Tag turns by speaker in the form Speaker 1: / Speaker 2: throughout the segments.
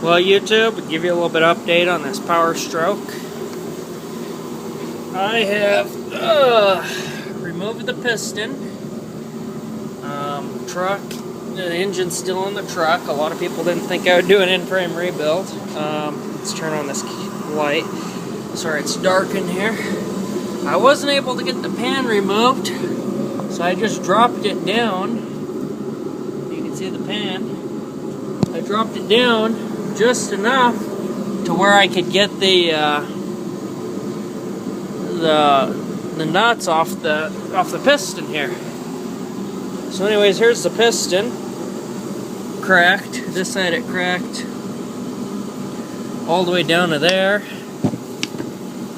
Speaker 1: Well, YouTube, I'll give you a little bit of update on this Powerstroke. I have removed the piston. Truck, the engine's still in the truck. A lot of people didn't think I would do an in-frame rebuild. Let's turn on this light. Sorry, it's dark in here. I wasn't able to get the pan removed, so I just dropped it down. You can see the pan. I dropped it down just enough to where I could get the nuts off the piston here. So anyways, here's the piston. Cracked. This side it cracked all the way down to there.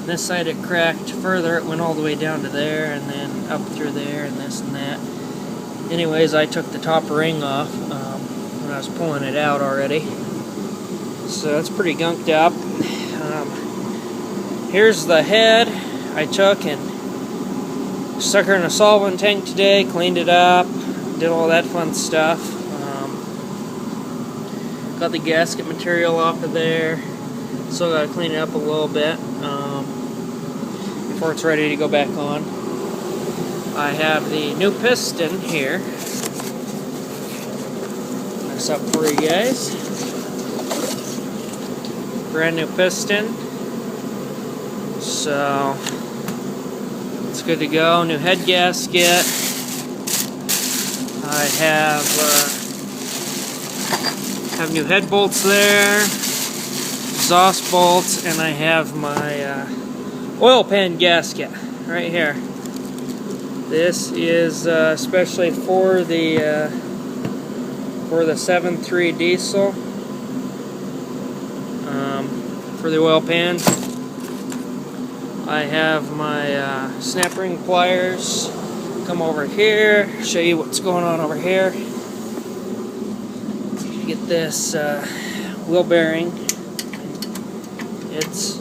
Speaker 1: This side it cracked further. It went all the way down to there and then up through there and this and that. Anyways, I took the top ring off when I was pulling it out already. So it's pretty gunked up. Here's the head I took and stuck her in a solvent tank today, cleaned it up, did all that fun stuff. Got the gasket material off of there. Still got to clean it up a little bit before it's ready to go back on. I have the new piston here. This up for you guys. Brand new piston. So it's good to go. New head gasket. I have new head bolts there, exhaust bolts, and I have my oil pan gasket right here. This is especially for the 7.3 diesel for the oil pan. I have my snap ring pliers. Come over here, show you what's going on over here. Get this wheel bearing. It's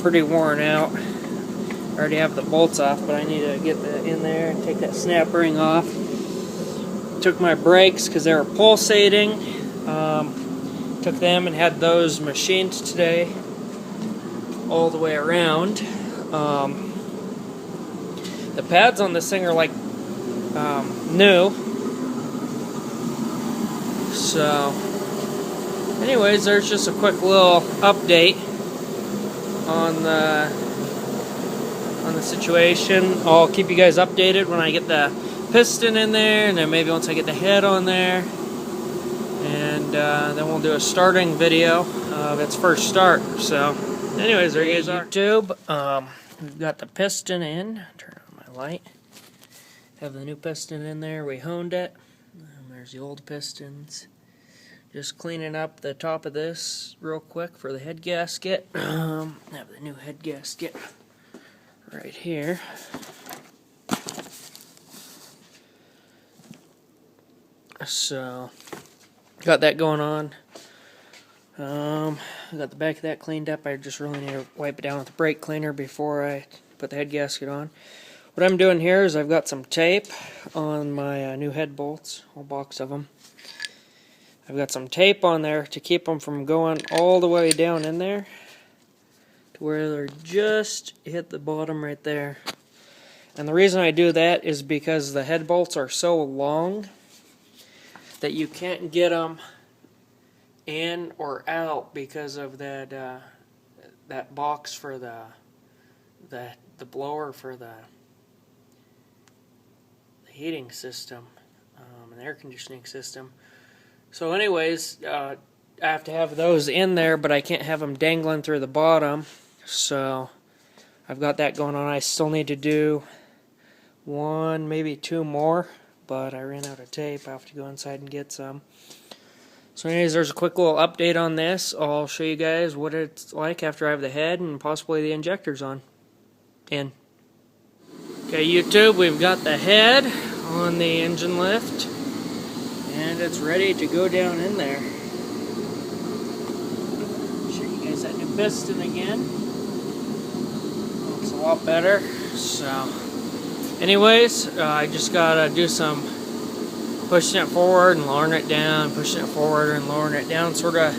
Speaker 1: pretty worn out. I already have the bolts off, but I need to get that in there and take that snap ring off. Took my brakes because they were pulsating. Took them and had those machined today all the way around. The pads on this thing are like new. So anyways, there's just a quick little update on the situation. I'll keep you guys updated when I get the piston in there, and then maybe once I get the head on there, and then we'll do a starting video of its first start. So anyways, there you guys are. YouTube, we've got the piston in. Turn on my light. Have the new piston in there. We honed it. And there's the old pistons. Just cleaning up the top of this real quick for the head gasket. Have the new head gasket right here. So got that going on. I got the back of that cleaned up. I just really need to wipe it down with the brake cleaner before I put the head gasket on. What I'm doing here is I've got some tape on my new head bolts, a whole box of them. I've got some tape on there to keep them from going all the way down in there to where they're just hit the bottom right there. And the reason I do that is because the head bolts are so long that you can't get them in or out because of that that box for the blower for the heating system and air conditioning system. So anyways, I have to have those in there, but I can't have them dangling through the bottom. So I've got that going on. I still need to do one, maybe two more, but I ran out of tape. I have to go inside and get some. So anyways, there's a quick little update on this. I'll show you guys what it's like after I have the head and possibly the injectors on. In. Okay, YouTube, we've got the head on the engine lift, and it's ready to go down in there. Show you guys that new piston again. Looks a lot better. So anyways, I just gotta do some pushing it forward and lowering it down, pushing it forward and lowering it down, sort of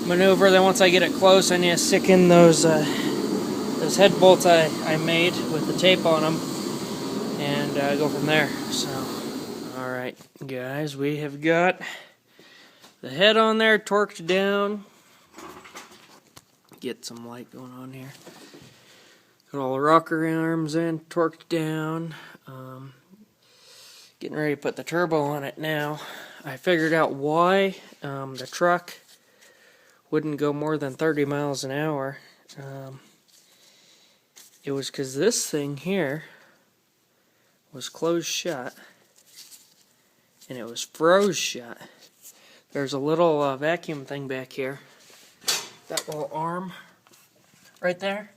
Speaker 1: maneuver. Then once I get it close, I need to stick in those head bolts I made with the tape on them, and go from there. So, all right, guys, we have got the head on there, torqued down. Get some light going on here. Got all the rocker arms in, torqued down. Getting ready to put the turbo on it now. I figured out why the truck wouldn't go more than 30 miles an hour. It was because this thing here was closed shut and it was froze shut. There's a little vacuum thing back here. That little arm right there.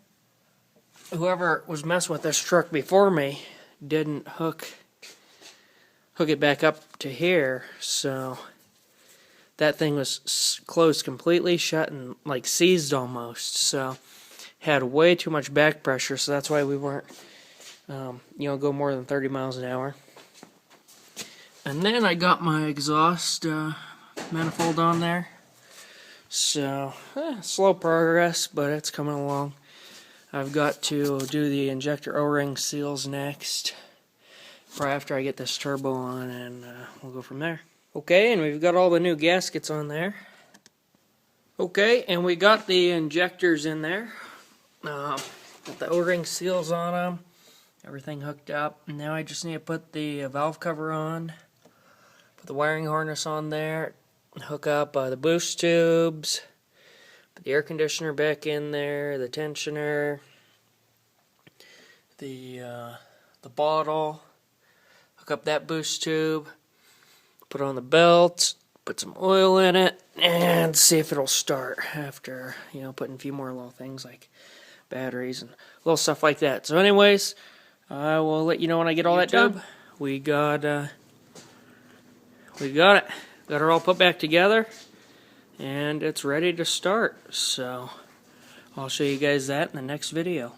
Speaker 1: Whoever was messing with this truck before me didn't hook it back up to here, so that thing was closed completely shut and like seized almost, so had way too much back pressure, so that's why we weren't go more than 30 miles an hour. And then I got my exhaust manifold on there, so slow progress, but it's coming along. I've got to do the injector O-ring seals next, right after I get this turbo on, and we'll go from there. Okay, and we've got all the new gaskets on there. Okay, and we got the injectors in there. Got the O-ring seals on them. Everything hooked up. Now I just need to put the valve cover on. Put the wiring harness on there. Hook up the boost tubes. Put the air conditioner back in there. The tensioner. The bottle. Hook up that boost tube. Put on the belt. Put some oil in it. And see if it'll start after, putting a few more little things like batteries and little stuff like that. So anyways, I will let you know when I get all that done. We got it. Got it all put back together. And it's ready to start. So I'll show you guys that in the next video.